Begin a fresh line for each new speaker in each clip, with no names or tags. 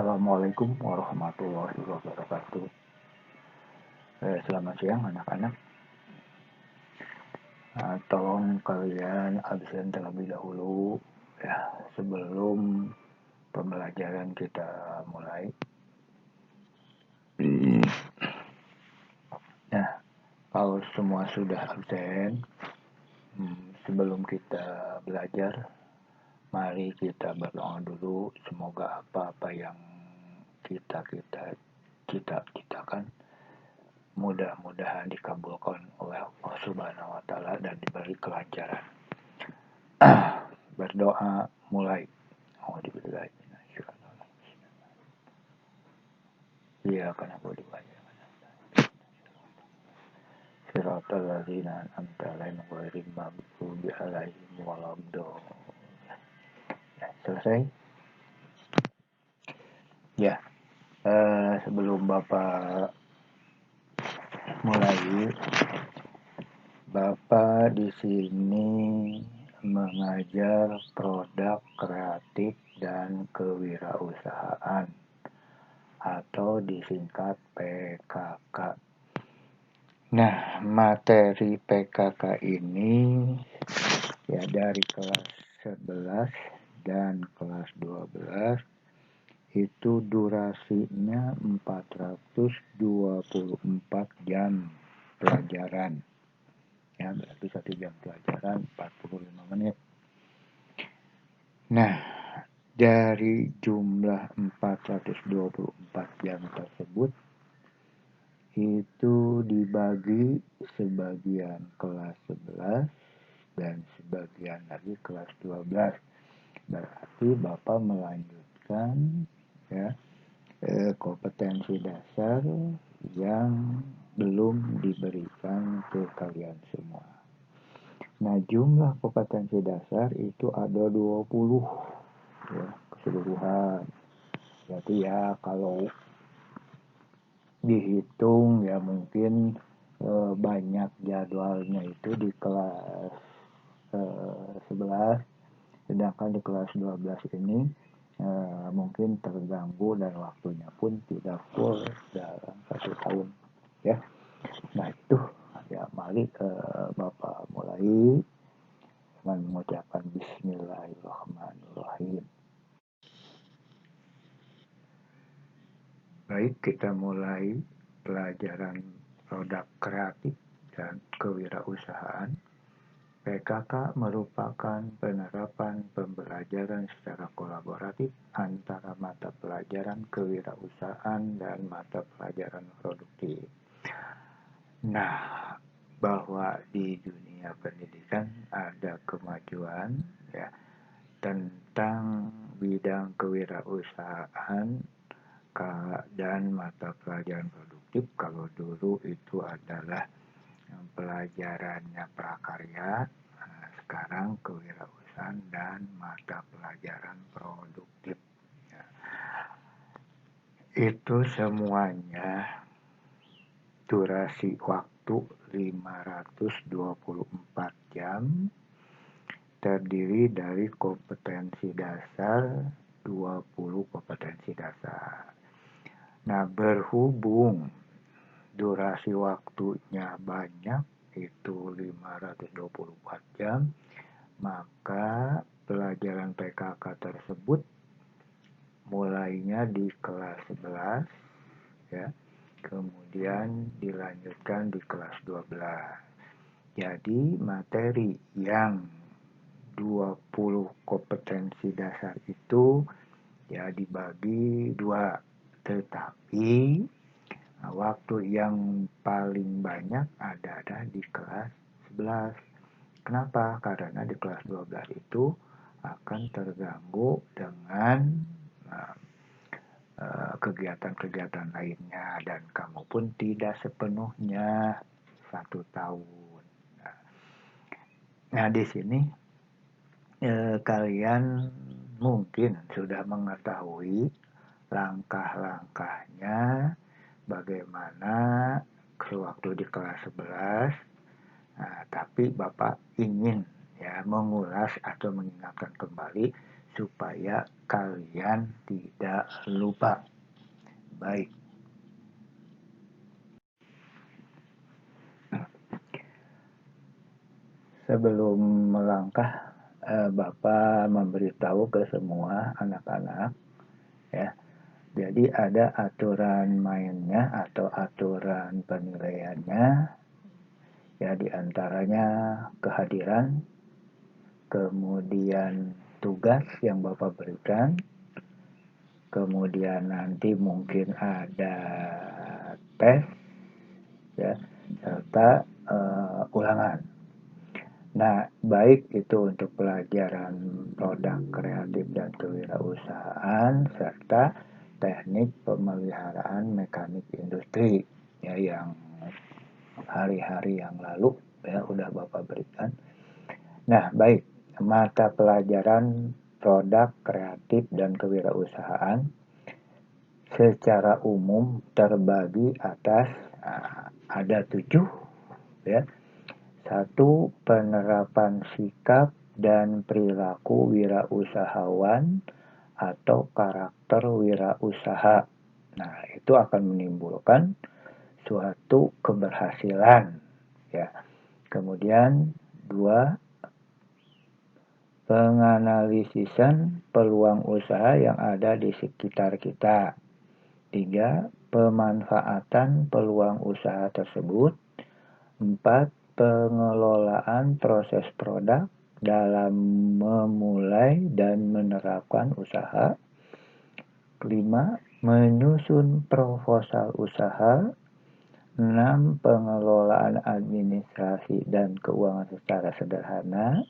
Assalamualaikum warahmatullahi wabarakatuh. Selamat siang anak-anak. Tolong kalian absen terlebih dahulu ya sebelum pembelajaran kita mulai. Nah, kalau semua sudah absen, sebelum kita belajar, mari kita berdoa dulu. Semoga apa-apa yang kita cita-citakan mudah-mudahan dikabulkan oleh Allah Subhanahu wa taala dan diberi kelancaran. Berdoa mulai. Iya, karena boleh banyak. Siratal ladzina an'amta 'alaihim ghairil maghdubi 'alaihim waladdallin. Ya, selesai? Ya. Sebelum Bapak mulai, Bapak di sini mengajar produk kreatif dan kewirausahaan atau disingkat PKK. Nah, materi PKK ini ya dari kelas 11 dan kelas 12 itu durasinya 424 jam pelajaran. Ya, berarti 1 jam pelajaran 45 menit. Nah, dari jumlah 424 jam tersebut itu dibagi sebagian kelas 11 dan sebagian lagi kelas 12. Berarti Bapak melanjutkan ya kompetensi dasar yang belum diberikan ke kalian semua. Nah, jumlah kompetensi dasar itu ada 20 ya, keseluruhan. Berarti ya kalau dihitung ya mungkin banyak jadwalnya itu di kelas 11, sedangkan di kelas 12 ini mungkin terganggu dan waktunya pun tidak full dalam 1 tahun ya. Nah itu ya, mari Bapak mulai dengan mengucapkan Bismillahirrahmanirrahim. Baik, kita mulai pelajaran produk kreatif dan kewirausahaan. PKK merupakan penerapan pembelajaran secara kolaboratif antara mata pelajaran kewirausahaan dan mata pelajaran produktif. Nah, bahwa di dunia pendidikan ada kemajuan ya tentang bidang kewirausahaan dan mata pelajaran produktif. Kalau dulu itu adalah pelajarannya prakarya, sekarang kewirausahaan dan mata pelajaran produktif ya. Itu semuanya durasi waktu 524 jam, terdiri dari kompetensi dasar 20 kompetensi dasar. Nah, berhubung durasi waktunya banyak, itu 524 jam, maka pelajaran PKK tersebut mulainya di kelas 11 ya, kemudian dilanjutkan di kelas 12. Jadi materi yang 20 kompetensi dasar itu ya dibagi 2, tetapi waktu yang paling banyak ada di kelas 11. Kenapa? Karena di kelas 12 itu akan terganggu dengan kegiatan-kegiatan lainnya dan kamu pun tidak sepenuhnya 1 tahun. Nah, di sini kalian mungkin sudah mengetahui langkah-langkahnya bagaimana sewaktu di kelas 11. Nah, tapi Bapak ingin ya mengulas atau mengingatkan kembali supaya kalian tidak lupa. Baik. Sebelum melangkah, Bapak memberitahu ke semua anak-anak, ya. Jadi ada aturan mainnya atau aturan penilaiannya, ya, diantaranya kehadiran, kemudian tugas yang Bapak berikan, kemudian nanti mungkin ada tes, ya, serta ulangan. Nah, baik itu untuk pelajaran produk kreatif dan kewirausahaan serta teknik pemeliharaan mekanik industri, ya, yang hari-hari yang lalu ya udah Bapak berikan. Nah, baik, mata pelajaran produk kreatif dan kewirausahaan secara umum terbagi atas ada 7, ya. 1. Penerapan sikap dan perilaku wirausahawan atau karakter wirausaha. Nah, itu akan menimbulkan suatu keberhasilan, ya. Kemudian 2. Penganalisisan peluang usaha yang ada di sekitar kita. 3. Pemanfaatan peluang usaha tersebut. 4. Pengelolaan proses produk dalam memulai dan menerapkan usaha. 5. Menyusun proposal usaha. 6. Pengelolaan administrasi dan keuangan secara sederhana.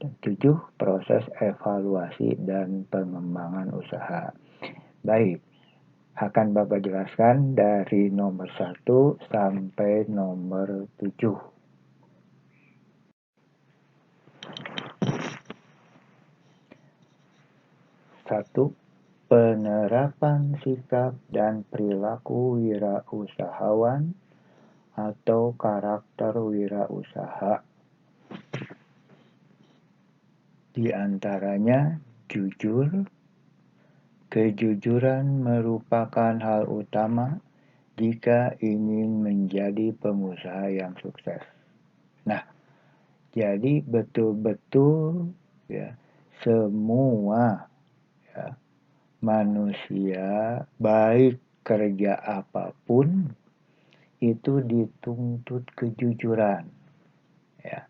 Dan 7. Proses evaluasi dan pengembangan usaha. Baik, akan Bapak jelaskan dari nomor 1 sampai nomor 7. 1. Penerapan sikap dan perilaku wirausahawan atau karakter wirausaha. Di antaranya jujur. Kejujuran merupakan hal utama jika ingin menjadi pengusaha yang sukses. Nah, jadi betul-betul, ya, semua, ya, manusia baik kerja apapun itu dituntut kejujuran, ya,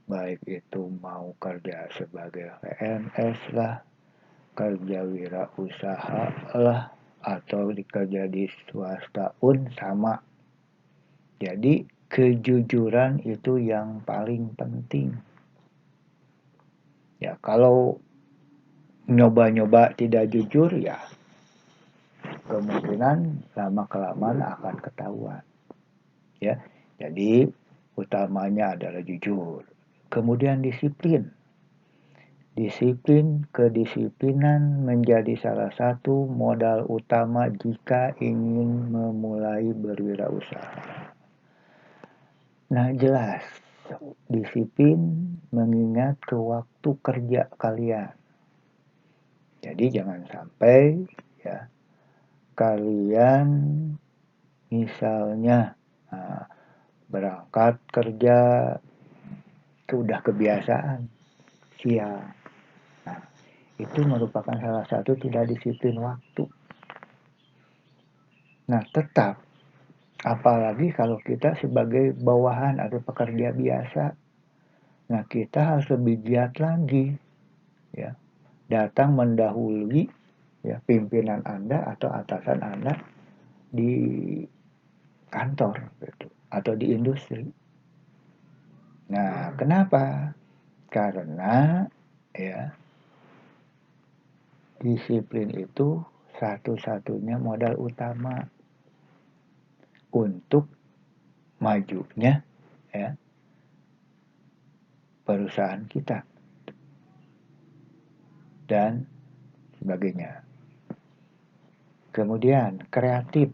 baik itu mau kerja sebagai PNS lah, kerja wirausaha lah, atau kerja di swasta pun sama. Jadi kejujuran itu yang paling penting, ya. Kalau nyoba-nyoba tidak jujur, ya kemungkinan lama-kelamaan akan ketahuan, ya. Jadi utamanya adalah jujur. Kemudian disiplin. Kedisiplinan menjadi salah satu modal utama jika ingin memulai berwirausaha. Nah, jelas disiplin mengingat ke waktu kerja kalian. Jadi jangan sampai, ya, kalian misalnya berangkat kerja itu udah kebiasaan siang. Nah, itu merupakan salah satu tidak disiplin waktu. Nah, tetap, apalagi kalau kita sebagai bawahan atau pekerja biasa, nah kita harus lebih giat lagi, ya, datang mendahului, ya, pimpinan Anda atau atasan Anda di kantor gitu, atau di industri. Nah, kenapa? Karena, ya, disiplin itu satu-satunya modal utama untuk majunya, ya, perusahaan kita dan sebagainya. Kemudian kreatif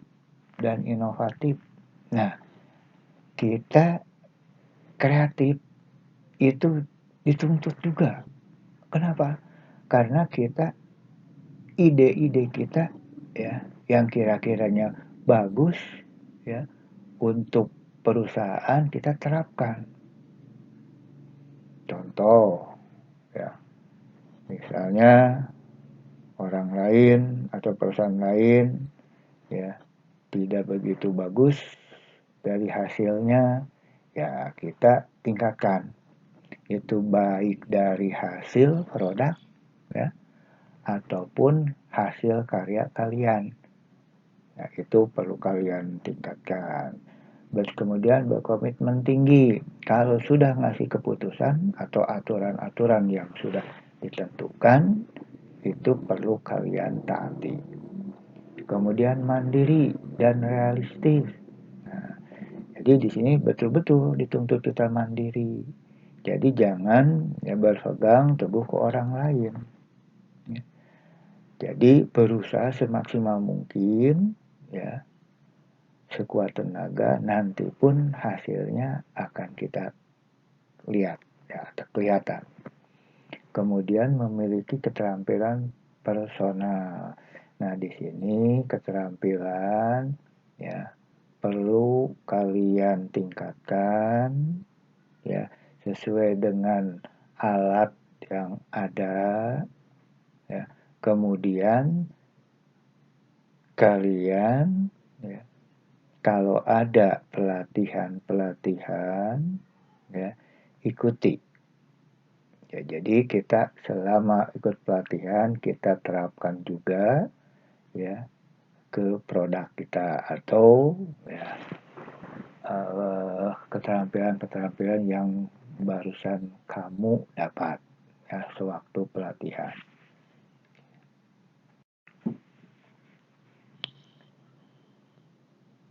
dan inovatif. Nah, kita kreatif itu dituntut juga. Kenapa? Karena kita ide-ide kita ya yang kira-kiranya bagus ya untuk perusahaan kita terapkan. Contoh ya, misalnya orang lain atau perusahaan lain ya tidak begitu bagus dari hasilnya, ya kita tingkatkan. Itu baik dari hasil produk ya ataupun hasil karya kalian. Nah, itu perlu kalian tingkatkan. Kemudian berkomitmen tinggi. Kalau sudah ngasih keputusan atau aturan-aturan yang sudah ditentukan, itu perlu kalian taati. Kemudian mandiri dan realistis. Nah, jadi di sini betul-betul dituntut kita mandiri. Jadi jangan ya berpegang teguh ke orang lain. Ya. Jadi berusaha semaksimal mungkin ya sekuat tenaga, nanti pun hasilnya akan kita lihat ya kelihatan. Kemudian memiliki keterampilan personal. Nah, di sini keterampilan ya perlu kalian tingkatkan ya sesuai dengan alat yang ada ya. Kemudian kalian ya kalau ada pelatihan-pelatihan ya ikuti. Ya, jadi kita selama ikut pelatihan kita terapkan juga ya ke produk kita atau ya keterampilan-keterampilan yang barusan kamu dapat ya sewaktu pelatihan.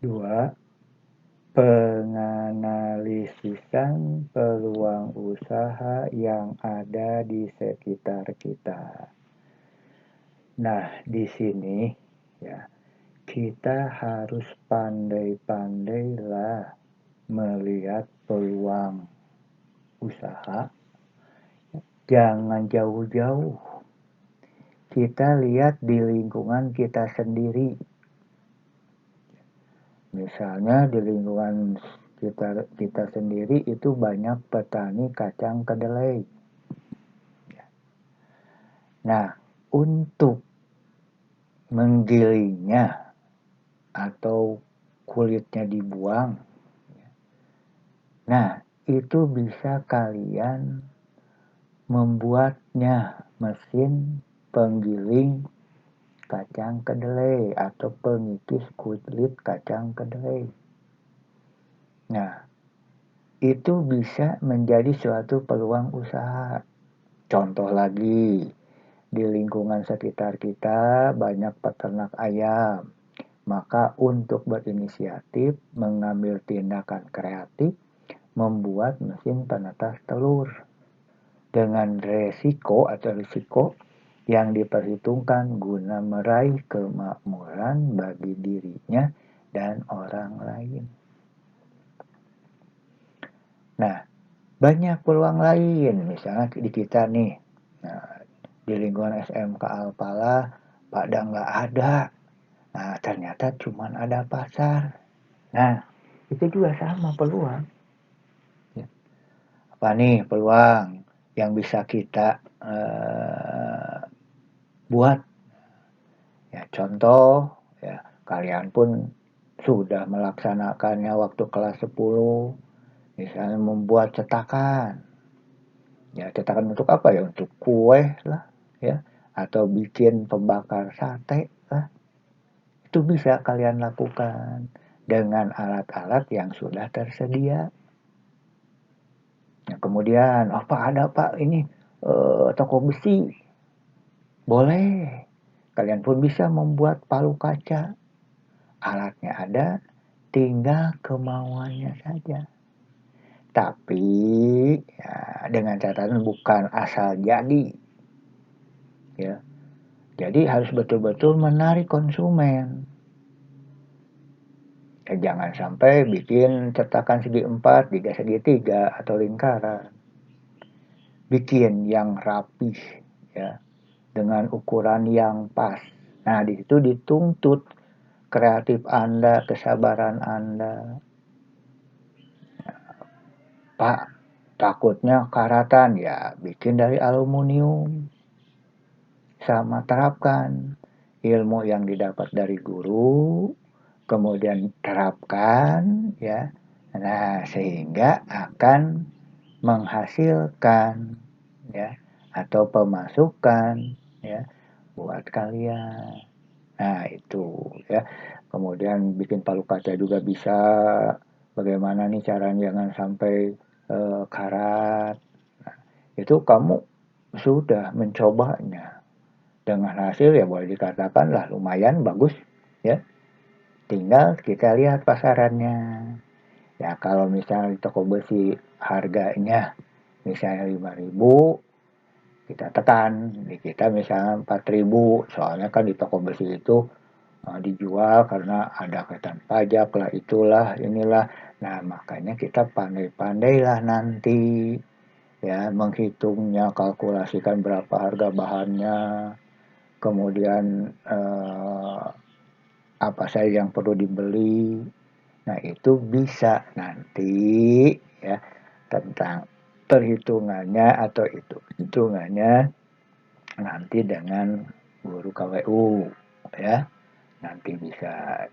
Dua, penganalisisan peluang usaha yang ada di sekitar kita. Nah, di sini ya kita harus pandai-pandailah melihat peluang usaha. Jangan jauh-jauh. Kita lihat di lingkungan kita sendiri. Misalnya di lingkungan kita sendiri itu banyak petani kacang kedelai. Nah, untuk menggilingnya atau kulitnya dibuang, nah itu bisa kalian membuatnya mesin penggiling kacang kedelai atau pengikis kulit kacang kedelai. Nah, itu bisa menjadi suatu peluang usaha. Contoh lagi, di lingkungan sekitar kita banyak peternak ayam. Maka untuk berinisiatif mengambil tindakan kreatif membuat mesin penetas telur dengan risiko yang diperhitungkan guna meraih kemakmuran bagi dirinya dan orang lain. Nah, banyak peluang lain, misalnya di kita nih, nah, di lingkungan SMK Alpala, pada nggak ada. Nah, ternyata cuma ada pasar. Nah, itu juga sama peluang. Ya. Apa nih peluang yang bisa kita buat? Ya, contoh, ya, kalian pun sudah melaksanakannya waktu kelas 10, misalnya membuat cetakan. Ya, cetakan untuk apa ya? Untuk kue lah, ya, atau bikin pembakar sate lah. Itu bisa kalian lakukan dengan alat-alat yang sudah tersedia. Nah, kemudian ada Pak ini toko besi. Boleh. Kalian pun bisa membuat palu kaca. Alatnya ada, tinggal kemauannya saja. Tapi ya, dengan catatan bukan asal jadi. Ya. Jadi harus betul-betul menarik konsumen. Ya, jangan sampai bikin cetakan segi 4, juga segi 3 atau lingkaran. Bikin yang rapih ya. dengan ukuran yang pas. Nah, di situ dituntut kreatif Anda, kesabaran Anda. Pak, takutnya karatan, ya bikin dari aluminium. Sama terapkan ilmu yang didapat dari guru, kemudian terapkan, ya. Nah, sehingga akan menghasilkan, ya, atau pemasukan, ya, buat kalian. Nah, itu, ya. Kemudian bikin palu kaca juga bisa. Bagaimana nih caranya jangan sampai karat. Nah, itu kamu sudah mencobanya. Dengan hasil ya boleh dikatakan lah lumayan bagus, ya. Tinggal kita lihat pasarannya. Ya kalau misalnya di toko besi harganya misalnya 5.000, kita tekan di kita misalnya 4.000, soalnya kan di toko besi itu dijual karena ada kaitan pajak lah, itulah inilah. Nah, makanya kita pandai-pandailah nanti, ya, menghitungnya, kalkulasikan berapa harga bahannya, kemudian apa saja yang perlu dibeli. Nah, itu bisa nanti, ya, tentang perhitungannya atau itu hitungannya nanti dengan guru KWU, ya. Nanti bisa.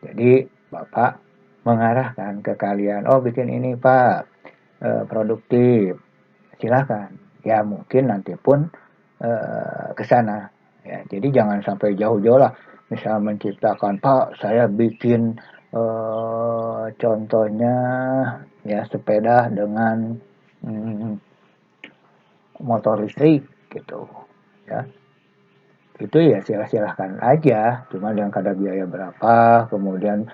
Jadi Bapak mengarahkan ke kalian, oh bikin ini Pak, produktif, silahkan. Ya mungkin nanti pun ke sana. Ya, jadi jangan sampai jauh-jauh lah. Misal menciptakan, Pak, saya bikin contohnya ya sepeda dengan motor listrik gitu. Ya, itu ya silahkan aja. Cuma yang kadar biaya berapa, kemudian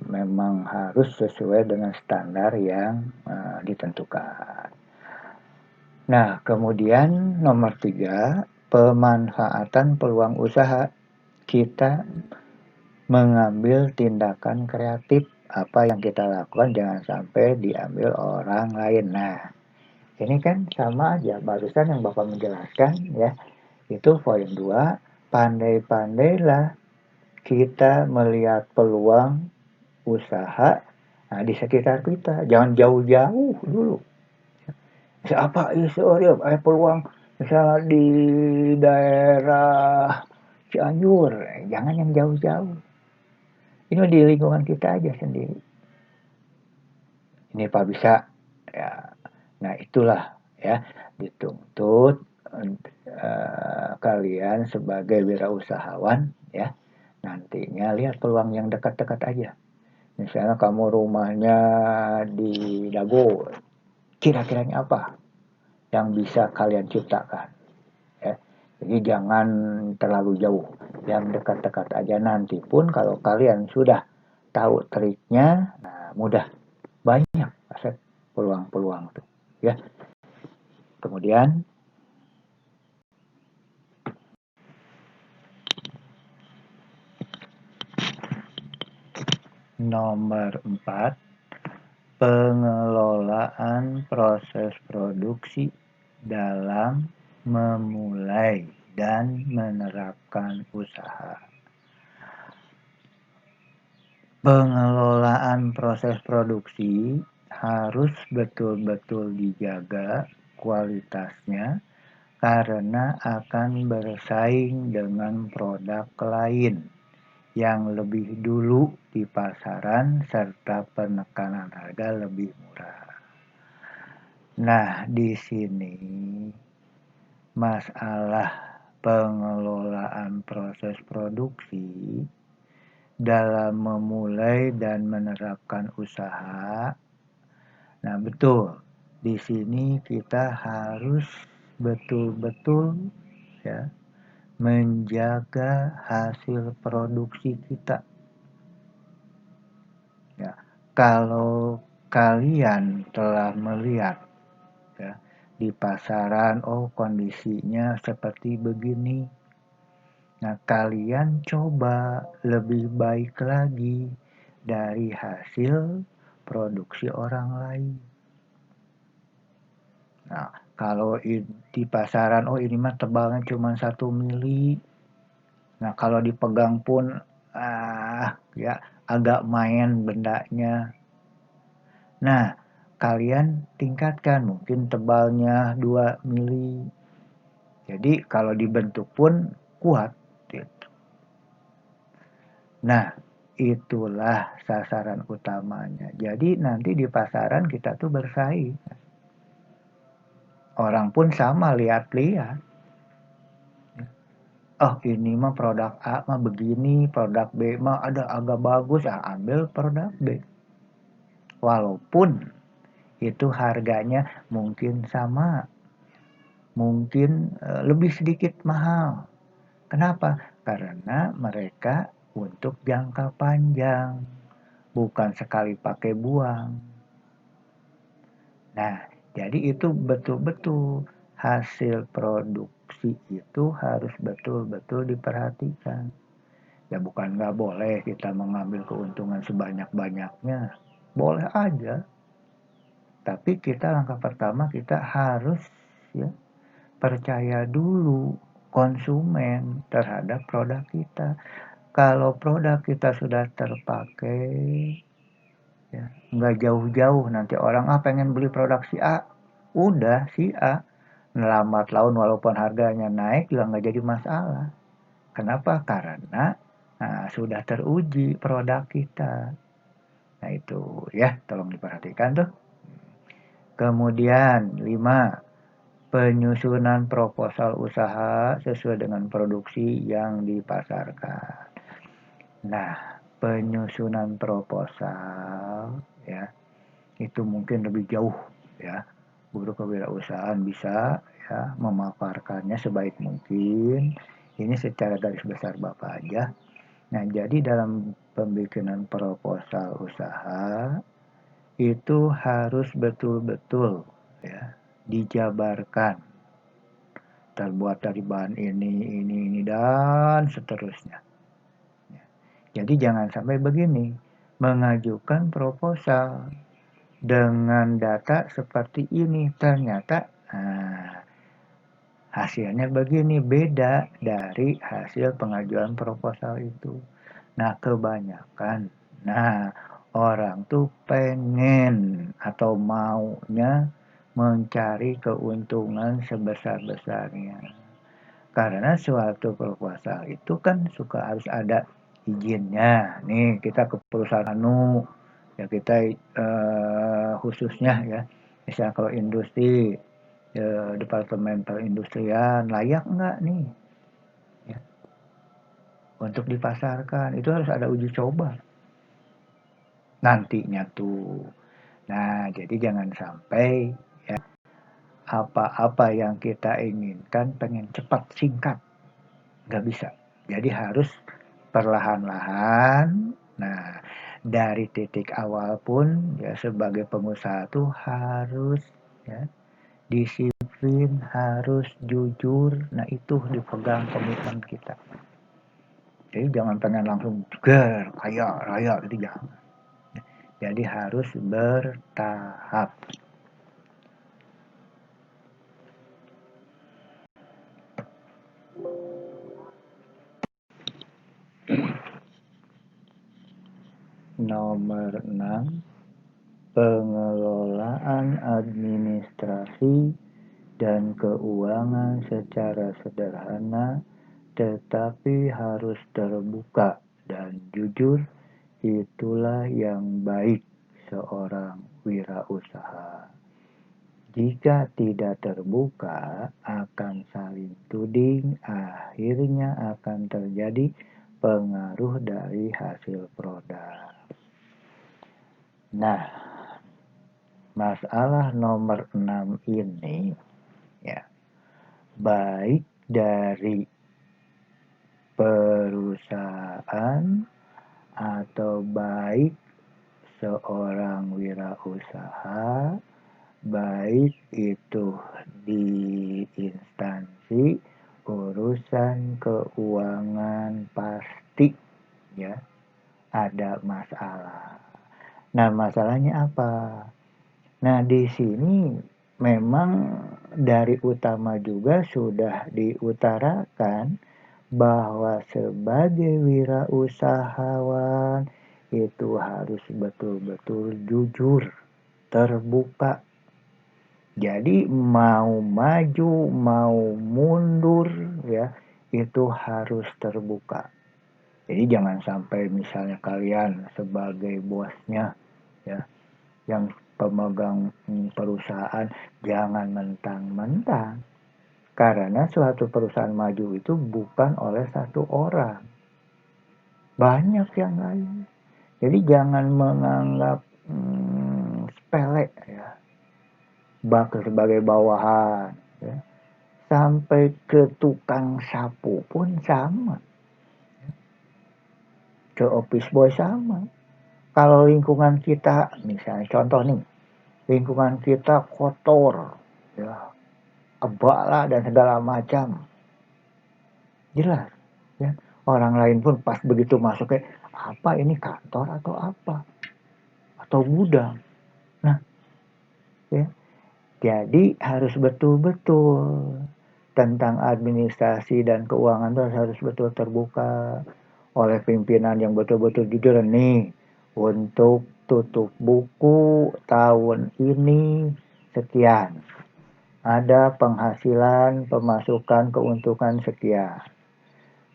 memang harus sesuai dengan standar yang ditentukan. Nah, kemudian nomor 3, pemanfaatan peluang usaha. Kita mengambil tindakan kreatif, apa yang kita lakukan jangan sampai diambil orang lain. Nah, ini kan sama aja barusan yang Bapak menjelaskan, ya. Itu poin 2, pandai-pandailah kita melihat peluang usaha di sekitar kita. Jangan jauh-jauh dulu. Apa isu peluang misalnya di daerah Cianjur, jangan yang jauh-jauh. Ini di lingkungan kita aja sendiri. Ini Pak bisa, ya. Nah itulah, ya, dituntut kalian sebagai wirausahawan, ya. Nantinya lihat peluang yang dekat-dekat aja. Misalnya kamu rumahnya di Dago, kira-kiranya apa yang bisa kalian ciptakan, ya. Jadi jangan terlalu jauh, yang dekat-dekat aja. Nanti pun kalau kalian sudah tahu triknya, nah mudah, banyak aset peluang-peluang tuh, ya. Kemudian nomor 4, pengelolaan proses produksi dalam memulai dan menerapkan usaha. Pengelolaan proses produksi harus betul-betul dijaga kualitasnya karena akan bersaing dengan produk lain yang lebih dulu di pasaran serta penekanan harga lebih murah. Nah, di sini masalah pengelolaan proses produksi dalam memulai dan menerapkan usaha. Nah, betul. Di sini kita harus betul-betul, ya, menjaga hasil produksi kita. Ya, kalau kalian telah melihat, ya, di pasaran, oh kondisinya seperti begini. Nah, kalian coba lebih baik lagi dari hasil produksi orang lain. Nah, Kalau di pasaran, oh ini mah tebalnya cuma 1 mili. Nah, kalau dipegang pun ya agak main bendanya. Nah, kalian tingkatkan, mungkin tebalnya 2 mili. Jadi kalau dibentuk pun kuat gitu. Nah, itulah sasaran utamanya. Jadi nanti di pasaran kita tuh bersaing. Orang pun sama, lihat-lihat. Oh ini mah produk A mah begini, produk B mah ada agak bagus, ambil produk B. Walaupun itu harganya mungkin sama, mungkin lebih sedikit mahal. Kenapa? Karena mereka untuk jangka panjang, bukan sekali pakai buang. Nah, jadi itu betul-betul hasil produksi itu harus betul-betul diperhatikan. Ya bukan nggak boleh kita mengambil keuntungan sebanyak-banyaknya. Boleh aja. Tapi kita langkah pertama kita harus ya percaya dulu konsumen terhadap produk kita. Kalau produk kita sudah terpakai, ya, nggak jauh-jauh nanti orang pengen beli produk si A, udah si A lambat laun walaupun harganya naik juga nggak jadi masalah. Kenapa? Karena sudah teruji produk kita. Nah itu ya tolong diperhatikan tuh. Kemudian 5. Penyusunan proposal usaha sesuai dengan produksi yang dipasarkan. Nah, penyusunan proposal ya itu mungkin lebih jauh ya. Guru kewirausahaan bisa ya memaparkannya sebaik mungkin. Ini secara garis besar Bapak aja. Nah, jadi dalam pembikinan proposal usaha itu harus betul-betul ya dijabarkan, terbuat dari bahan ini dan seterusnya. Jadi jangan sampai begini, mengajukan proposal dengan data seperti ini ternyata hasilnya begini, beda dari hasil pengajuan proposal itu. Nah kebanyakan, orang tuh pengen atau maunya mencari keuntungan sebesar-besarnya. Karena suatu proposal itu kan suka harus ada izinnya. Nih kita ke perusahaan ya kita khususnya ya, misalnya kalau industri, departemen perindustrian layak nggak nih ya, untuk dipasarkan, itu harus ada uji coba nantinya tuh. Nah jadi jangan sampai ya apa-apa yang kita inginkan pengen cepat singkat, nggak bisa. Jadi harus perlahan-lahan. Nah dari titik awal pun ya sebagai pengusaha tuh harus ya disiplin, harus jujur. Nah itu dipegang komitmen kita. Jadi jangan pengen langsung kaya raya itu jangan. Jadi harus bertahap. Nomor 6, pengelolaan administrasi dan keuangan secara sederhana tetapi harus terbuka dan jujur. Itulah yang baik seorang wirausaha. Jika tidak terbuka, akan saling tuding, akhirnya akan terjadi pengaruh dari hasil produk. Nah, masalah nomor 6 ini ya baik dari perusahaan atau baik seorang wirausaha, baik itu di instansi urusan keuangan pasti ya ada masalah. Nah, masalahnya apa? Nah, di sini memang dari utama juga sudah diutarakan bahwa sebagai wirausahawan itu harus betul-betul jujur, terbuka. Jadi mau maju, mau mundur ya, itu harus terbuka. Jadi jangan sampai misalnya kalian sebagai bosnya ya, yang pemegang perusahaan, jangan mentang-mentang. Karena suatu perusahaan maju itu bukan oleh satu orang. Banyak yang lain. Jadi jangan menganggap sepele ya, sebagai bawahan ya. Sampai ke tukang sapu pun sama, ke office boy sama. Kalau lingkungan kita, misalnya contoh nih, lingkungan kita kotor ya, kebala dan segala macam, jelas ya, orang lain pun pas begitu masuk kayak apa ini, kantor atau apa, atau gudang. Nah ya, jadi harus betul-betul tentang administrasi dan keuangan itu harus betul terbuka oleh pimpinan yang betul-betul jujur nih. Untuk tutup buku tahun ini sekian, ada penghasilan, pemasukan, keuntungan sekian.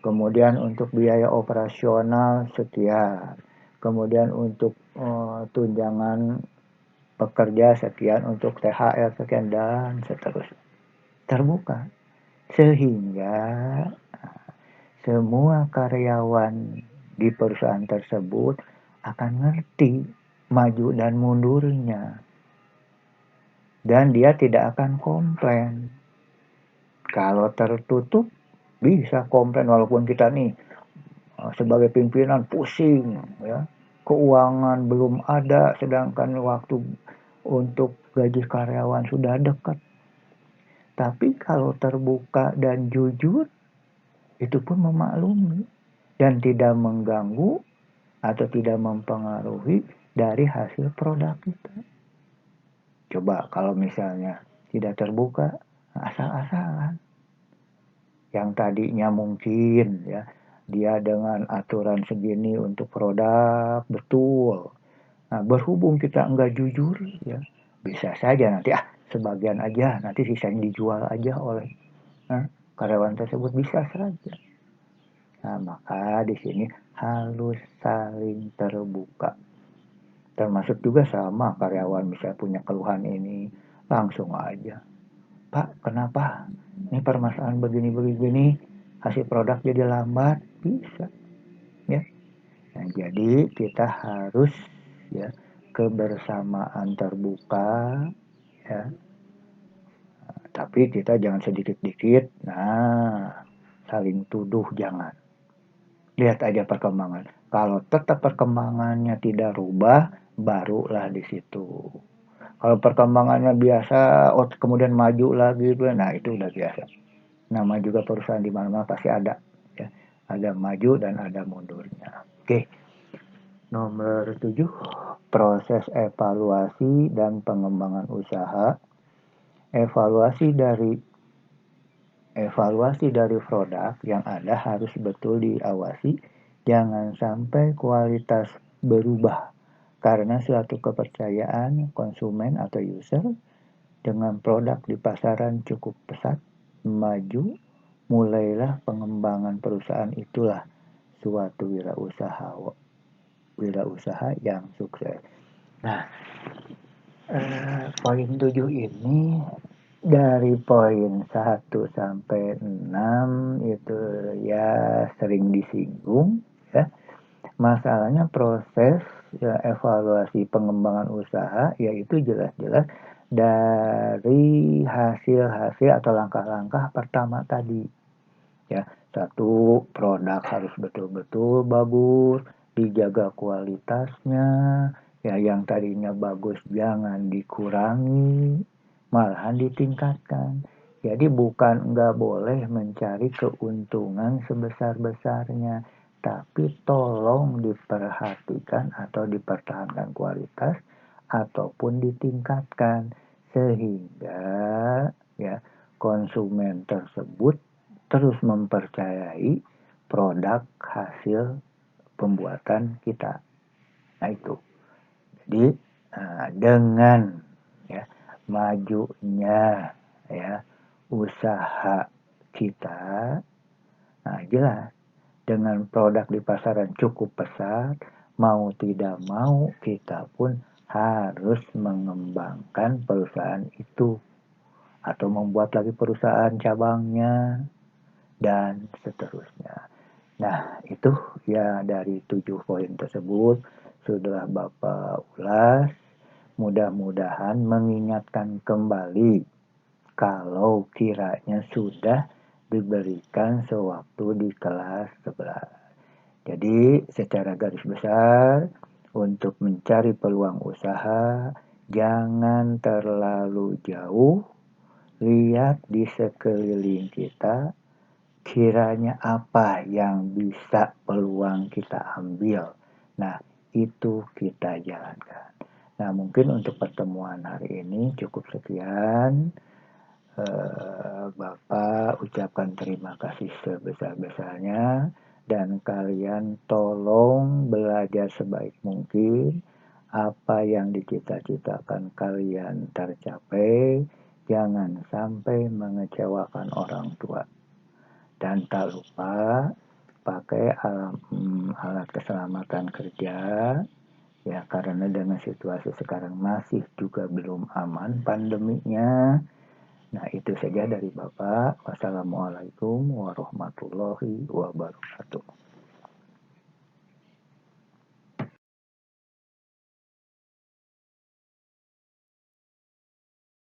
Kemudian untuk biaya operasional sekian. Kemudian untuk tunjangan pekerja sekian, untuk THR sekian, dan seterusnya. Terbuka. Sehingga semua karyawan di perusahaan tersebut akan ngerti maju dan mundurnya. Dan dia tidak akan komplain. Kalau tertutup, bisa komplain walaupun kita nih sebagai pimpinan pusing ya. Keuangan belum ada, sedangkan waktu untuk gaji karyawan sudah dekat. Tapi kalau terbuka dan jujur, itu pun memaklumi dan tidak mengganggu atau tidak mempengaruhi dari hasil produk kita. Coba kalau misalnya tidak terbuka, asal-asalan. Yang tadinya mungkin ya, dia dengan aturan segini untuk produk, betul. Nah, berhubung kita enggak jujur ya, bisa saja nanti sebagian aja, nanti sisanya dijual aja oleh karyawan tersebut, bisa saja. Nah, maka di sini harus saling terbuka. Termasuk juga sama karyawan misalnya punya keluhan ini, langsung aja. Pak, kenapa? Ini permasalahan begini, hasil produk jadi lambat, bisa. Ya. Nah, jadi kita harus ya kebersamaan terbuka ya. Tapi kita jangan sedikit-dikit, saling tuduh jangan. Lihat aja perkembangan. Kalau tetap perkembangannya tidak rubah, barulah di situ. Kalau perkembangannya biasa, kemudian maju lagi, nah itu udah biasa. Nama juga perusahaan di mana-mana pasti ada, ya. Ada maju dan ada mundurnya. Oke. Nomor 7, proses evaluasi dan pengembangan usaha. Evaluasi dari produk yang ada harus betul diawasi, jangan sampai kualitas berubah karena suatu kepercayaan konsumen atau user dengan produk di pasaran cukup pesat maju. Mulailah pengembangan perusahaan, itulah suatu wirausaha yang sukses. Nah, poin 7 ini dari poin 1 sampai 6 itu ya sering disinggung ya. Masalahnya proses ya, evaluasi pengembangan usaha yaitu jelas-jelas dari hasil-hasil atau langkah-langkah pertama tadi. Ya, satu, produk harus betul-betul bagus, dijaga kualitasnya, ya yang tadinya bagus jangan dikurangi, malahan ditingkatkan. Jadi bukan nggak boleh mencari keuntungan sebesar-besarnya, tapi tolong diperhatikan atau dipertahankan kualitas ataupun ditingkatkan sehingga ya konsumen tersebut terus mempercayai produk hasil pembuatan kita. Nah itu. Jadi dengan ya majunya ya usaha kita, nah jelas dengan produk di pasaran cukup pesat, mau tidak mau kita pun harus mengembangkan perusahaan itu atau membuat lagi perusahaan cabangnya dan seterusnya. Nah, itu ya dari 7 poin tersebut sudah Bapak ulas. Mudah-mudahan mengingatkan kembali kalau kiranya sudah diberikan sewaktu di kelas 11. Jadi, secara garis besar, untuk mencari peluang usaha, jangan terlalu jauh, lihat di sekeliling kita, kiranya apa yang bisa peluang kita ambil. Nah, itu kita jalankan. Nah, mungkin untuk pertemuan hari ini cukup sekian. Bapak ucapkan terima kasih sebesar-besarnya dan kalian tolong belajar sebaik mungkin. Apa yang dicita-citakan kalian tercapai, jangan sampai mengecewakan orang tua. Dan tak lupa pakai alat keselamatan kerja, ya karena dengan situasi sekarang masih juga belum aman pandeminya. Nah itu saja dari Bapak. Wassalamualaikum warahmatullahi wabarakatuh.